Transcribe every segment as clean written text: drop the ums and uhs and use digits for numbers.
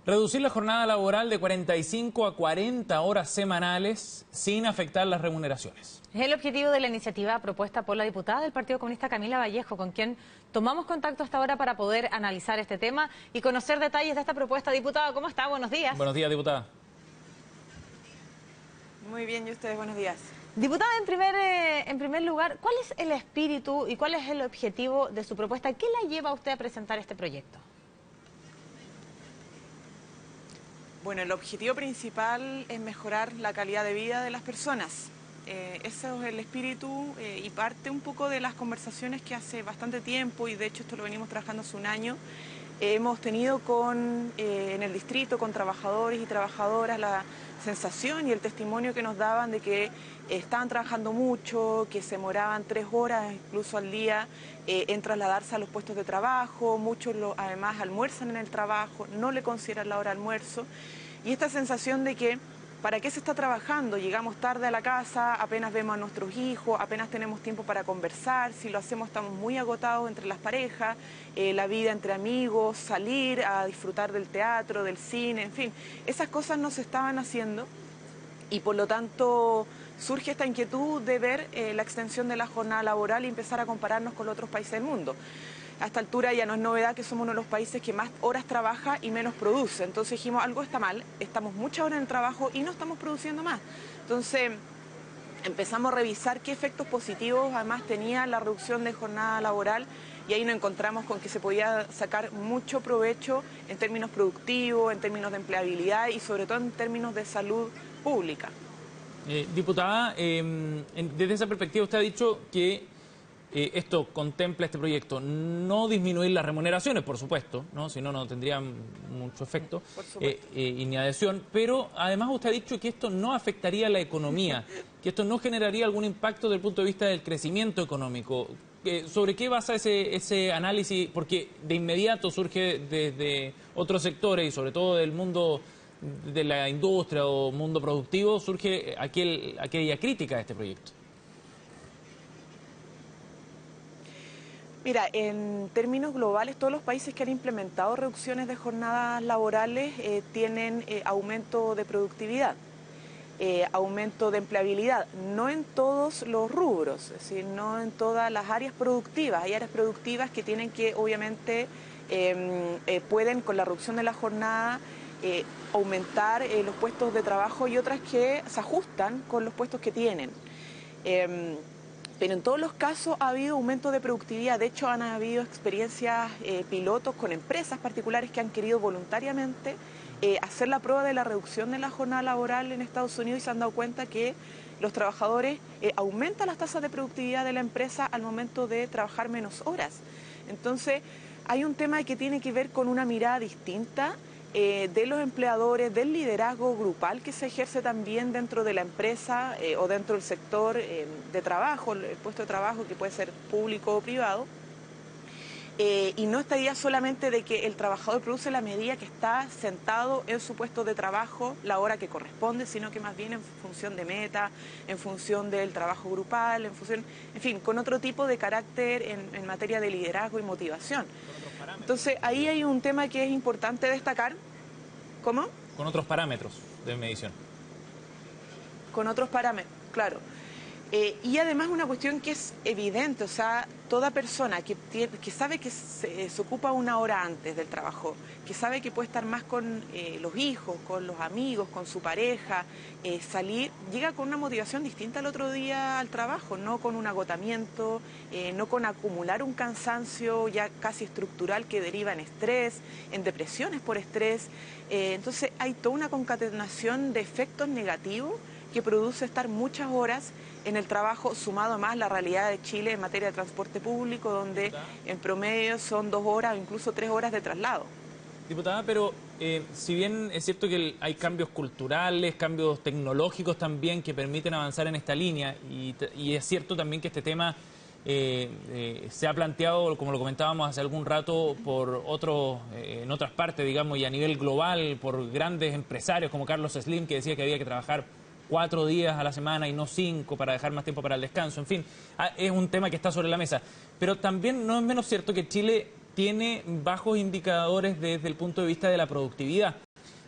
Reducir la jornada laboral de 45 a 40 horas semanales sin afectar las remuneraciones. Es el objetivo de la iniciativa propuesta por la diputada del Partido Comunista Camila Vallejo, con quien tomamos contacto hasta ahora para poder analizar este tema y conocer detalles de esta propuesta. Diputada, ¿cómo está? Buenos días. Buenos días, diputada. Muy bien, ¿y ustedes? Buenos días. Diputada, en primer lugar, ¿cuál es el espíritu y cuál es el objetivo de su propuesta? ¿Qué la lleva a usted a presentar este proyecto? Bueno, el objetivo principal es mejorar la calidad de vida de las personas. Ese es el espíritu y parte un poco de las conversaciones que hace bastante tiempo, y de hecho esto lo venimos trabajando hace un año, hemos tenido en el distrito con trabajadores y trabajadoras la sensación y el testimonio que nos daban de que estaban trabajando mucho, que se demoraban 3 horas incluso al día en trasladarse a los puestos de trabajo. Muchos además almuerzan en el trabajo, no le consideran la hora de almuerzo, y esta sensación de que ¿para qué se está trabajando? Llegamos tarde a la casa, apenas vemos a nuestros hijos, apenas tenemos tiempo para conversar, si lo hacemos estamos muy agotados entre las parejas, la vida entre amigos, salir a disfrutar del teatro, del cine, en fin, esas cosas no se estaban haciendo y por lo tanto surge esta inquietud de ver la extensión de la jornada laboral y empezar a compararnos con los otros países del mundo. A esta altura ya no es novedad que somos uno de los países que más horas trabaja y menos produce. Entonces dijimos, algo está mal, estamos muchas horas en el trabajo y no estamos produciendo más. Entonces empezamos a revisar qué efectos positivos además tenía la reducción de jornada laboral, y ahí nos encontramos con que se podía sacar mucho provecho en términos productivos, en términos de empleabilidad y sobre todo en términos de salud pública. Diputada, desde esa perspectiva usted ha dicho que esto contempla, este proyecto, no disminuir las remuneraciones, por supuesto, ¿no? Si no, no tendría mucho efecto y ni adhesión, pero además usted ha dicho que esto no afectaría la economía, que esto no generaría algún impacto desde el punto de vista del crecimiento económico. ¿Sobre qué basa ese análisis? Porque de inmediato surge desde otros sectores y sobre todo del mundo de la industria o mundo productivo, surge aquella crítica a este proyecto. Mira, en términos globales, todos los países que han implementado reducciones de jornadas laborales tienen aumento de productividad, aumento de empleabilidad, no en todos los rubros, es decir, no en todas las áreas productivas. Hay áreas productivas que tienen que, obviamente, pueden con la reducción de la jornada aumentar los puestos de trabajo, y otras que se ajustan con los puestos que tienen. Pero en todos los casos ha habido aumento de productividad. De hecho, han habido experiencias pilotos con empresas particulares que han querido voluntariamente hacer la prueba de la reducción de la jornada laboral en Estados Unidos, y se han dado cuenta que los trabajadores aumentan las tasas de productividad de la empresa al momento de trabajar menos horas. Entonces, hay un tema que tiene que ver con una mirada distinta de los empleadores, del liderazgo grupal que se ejerce también dentro de la empresa o dentro del sector de trabajo, el puesto de trabajo que puede ser público o privado. Y no estaría solamente de que el trabajador produce la medida que está sentado en su puesto de trabajo la hora que corresponde, sino que más bien en función de meta, en función del trabajo grupal, en fin, con otro tipo de carácter en materia de liderazgo y motivación. Entonces ahí hay un tema que es importante destacar. ¿Cómo? Con otros parámetros de medición. Con otros parámetros, claro. Y además una cuestión que es evidente, o sea, toda persona que sabe que se ocupa una hora antes del trabajo, que sabe que puede estar más con los hijos, con los amigos, con su pareja, salir, llega con una motivación distinta al otro día al trabajo, no con un agotamiento, no con acumular un cansancio ya casi estructural que deriva en estrés, en depresiones por estrés. Entonces hay toda una concatenación de efectos negativos que produce estar muchas horas en el trabajo, sumado más la realidad de Chile en materia de transporte público, donde en promedio son 2 horas o incluso 3 horas de traslado. Diputada, pero si bien es cierto que hay cambios culturales, cambios tecnológicos también que permiten avanzar en esta línea, y es cierto también que este tema se ha planteado, como lo comentábamos hace algún rato, por otros, en otras partes, digamos, y a nivel global, por grandes empresarios como Carlos Slim, que decía que había que trabajar 4 días a la semana y no 5 para dejar más tiempo para el descanso. En fin, es un tema que está sobre la mesa. Pero también no es menos cierto que Chile tiene bajos indicadores desde el punto de vista de la productividad.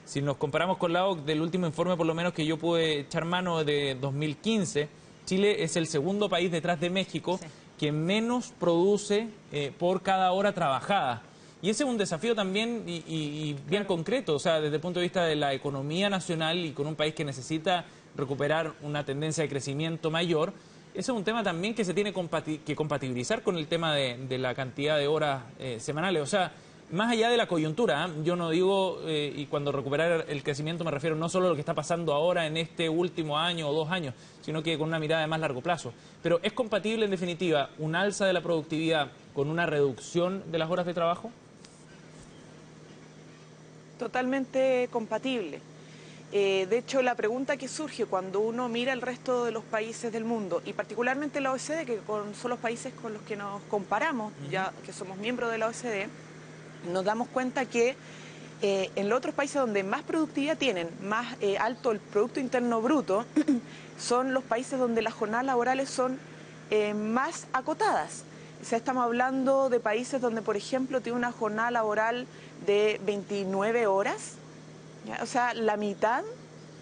Si nos comparamos con la OCDE, del último informe por lo menos que yo pude echar mano de 2015, Chile es el segundo país detrás de México que menos produce por cada hora trabajada. Y ese es un desafío también y bien concreto, o sea, desde el punto de vista de la economía nacional y con un país que necesita recuperar una tendencia de crecimiento mayor. Ese es un tema también que se tiene que compatibilizar con el tema de la cantidad de horas semanales. O sea, más allá de la coyuntura, yo no digo, y cuando recuperar el crecimiento me refiero no solo a lo que está pasando ahora en este último año o 2 años, sino que con una mirada de más largo plazo. Pero ¿es compatible en definitiva un alza de la productividad con una reducción de las horas de trabajo? Totalmente compatible. De hecho, la pregunta que surge cuando uno mira el resto de los países del mundo, y particularmente la OECD, que son los países con los que nos comparamos, ya que somos miembros de la OECD, nos damos cuenta que en los otros países donde más productividad tienen, más alto el Producto Interno Bruto, son los países donde las jornadas laborales son más acotadas. O sea, estamos hablando de países donde, por ejemplo, tiene una jornada laboral de 29 horas, ¿ya? O sea, la mitad,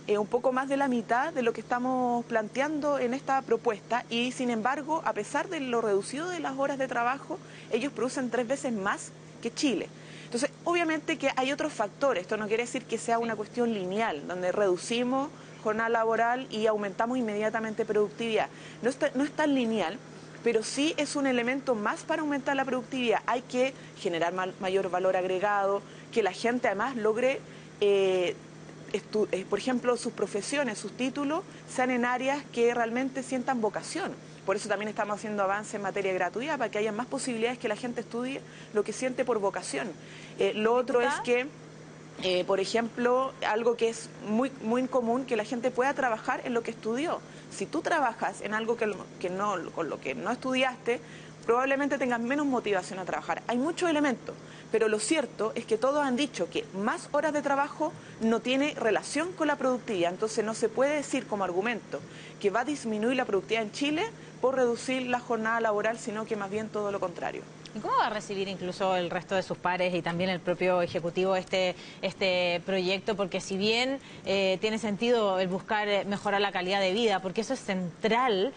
un poco más de la mitad de lo que estamos planteando en esta propuesta, y sin embargo, a pesar de lo reducido de las horas de trabajo, ellos producen 3 veces más que Chile. Entonces, obviamente que hay otros factores, esto no quiere decir que sea una cuestión lineal, donde reducimos jornada laboral y aumentamos inmediatamente productividad. No es tan lineal, pero sí es un elemento más para aumentar la productividad. Hay que generar mayor valor agregado, que la gente además logre, por ejemplo, sus profesiones, sus títulos, sean en áreas que realmente sientan vocación. Por eso también estamos haciendo avances en materia de gratuidad, para que haya más posibilidades que la gente estudie lo que siente por vocación. Lo otro es que, por ejemplo, algo que es muy común, que la gente pueda trabajar en lo que estudió. Si tú trabajas en algo con lo que no estudiaste, probablemente tengas menos motivación a trabajar. Hay muchos elementos, pero lo cierto es que todos han dicho que más horas de trabajo no tiene relación con la productividad. Entonces no se puede decir como argumento que va a disminuir la productividad en Chile por reducir la jornada laboral, sino que más bien todo lo contrario. ¿Y cómo va a recibir incluso el resto de sus pares y también el propio Ejecutivo este proyecto? Porque si bien tiene sentido el buscar mejorar la calidad de vida, porque eso es central,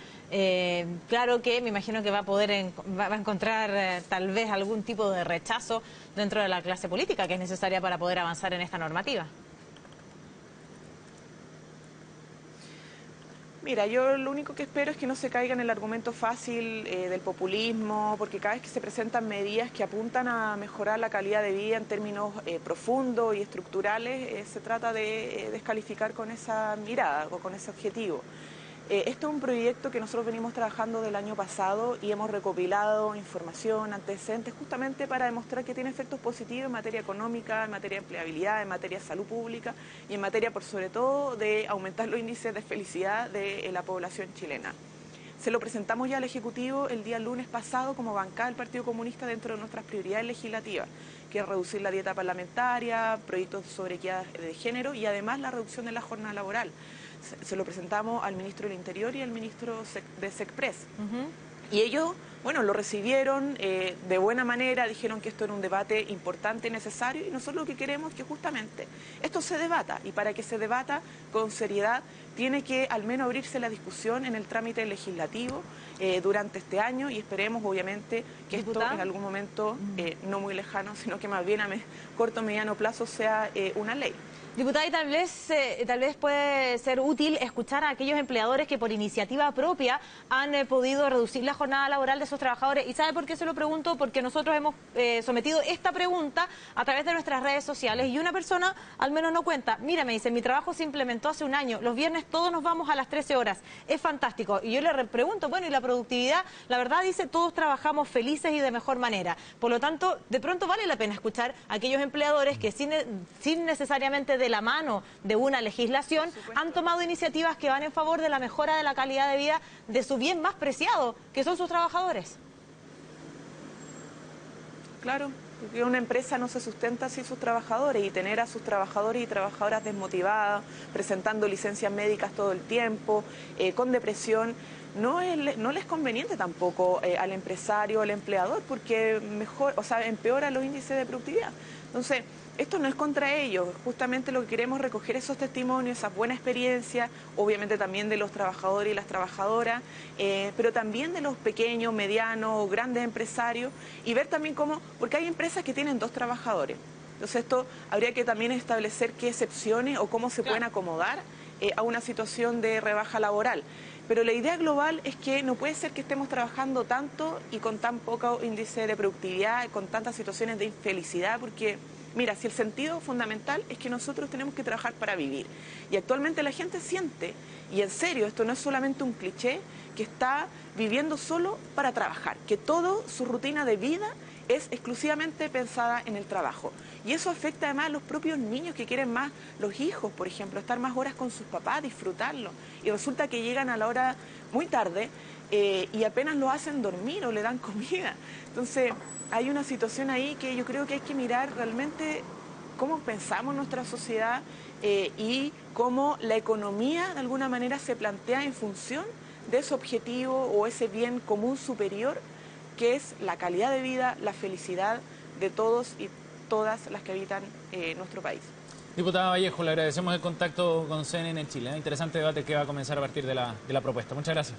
claro que me imagino que va a encontrar tal vez algún tipo de rechazo dentro de la clase política que es necesaria para poder avanzar en esta normativa. Mira, yo lo único que espero es que no se caiga en el argumento fácil del populismo, porque cada vez que se presentan medidas que apuntan a mejorar la calidad de vida en términos profundos y estructurales, se trata de descalificar con esa mirada o con ese objetivo. Esto es un proyecto que nosotros venimos trabajando del año pasado y hemos recopilado información, antecedentes, justamente para demostrar que tiene efectos positivos en materia económica, en materia de empleabilidad, en materia de salud pública y en materia, por sobre todo, de aumentar los índices de felicidad de la población chilena. Se lo presentamos ya al Ejecutivo el día lunes pasado como bancada del Partido Comunista dentro de nuestras prioridades legislativas, que es reducir la dieta parlamentaria, proyectos sobre equidad de género y además la reducción de la jornada laboral. Se lo presentamos al ministro del Interior y al ministro de SECPRES. Y ellos, bueno, lo recibieron de buena manera, dijeron que esto era un debate importante y necesario, y nosotros lo que queremos es que justamente esto se debata, y para que se debata con seriedad tiene que al menos abrirse la discusión en el trámite legislativo durante este año, y esperemos obviamente que esto en algún momento, no muy lejano, sino que más bien a corto o mediano plazo sea una ley. Diputada, y tal vez puede ser útil escuchar a aquellos empleadores que por iniciativa propia han podido reducir la jornada laboral de sus trabajadores. ¿Y sabe por qué se lo pregunto? Porque nosotros hemos sometido esta pregunta a través de nuestras redes sociales y una persona al menos no cuenta. Mira, me dice, mi trabajo se implementó hace un año, los viernes todos nos vamos a las 13 horas, es fantástico. Y yo le pregunto, bueno, ¿y la productividad? La verdad, dice, todos trabajamos felices y de mejor manera. Por lo tanto, de pronto vale la pena escuchar a aquellos empleadores que sin necesariamente de la mano de una legislación han tomado iniciativas que van en favor de la mejora de la calidad de vida de su bien más preciado, que son sus trabajadores. Claro, porque una empresa no se sustenta sin sus trabajadores, y tener a sus trabajadores y trabajadoras desmotivadas, presentando licencias médicas todo el tiempo, con depresión, no les es conveniente tampoco al empresario, al empleador, porque empeora los índices de productividad. Entonces, esto no es contra ellos, justamente lo que queremos es recoger esos testimonios, esas buenas experiencias, obviamente también de los trabajadores y las trabajadoras, pero también de los pequeños, medianos o grandes empresarios, y ver también cómo, porque hay empresas que tienen 2 trabajadores. Entonces esto habría que también establecer qué excepciones o cómo se pueden acomodar a una situación de rebaja laboral. Pero la idea global es que no puede ser que estemos trabajando tanto y con tan poco índice de productividad, con tantas situaciones de infelicidad, porque mira, si el sentido fundamental es que nosotros tenemos que trabajar para vivir. Y actualmente la gente siente, y en serio, esto no es solamente un cliché, que está viviendo solo para trabajar, que toda su rutina de vida es exclusivamente pensada en el trabajo. Y eso afecta además a los propios niños que quieren más, los hijos, por ejemplo, estar más horas con sus papás, disfrutarlo. Y resulta que llegan a la hora muy tarde y apenas lo hacen dormir o le dan comida. Entonces, hay una situación ahí que yo creo que hay que mirar realmente cómo pensamos nuestra sociedad y cómo la economía de alguna manera se plantea en función de ese objetivo o ese bien común superior que es la calidad de vida, la felicidad de todos y todas las que habitan nuestro país. Diputada Vallejo, le agradecemos el contacto con CNN en Chile. Interesante debate que va a comenzar a partir de la propuesta. Muchas gracias.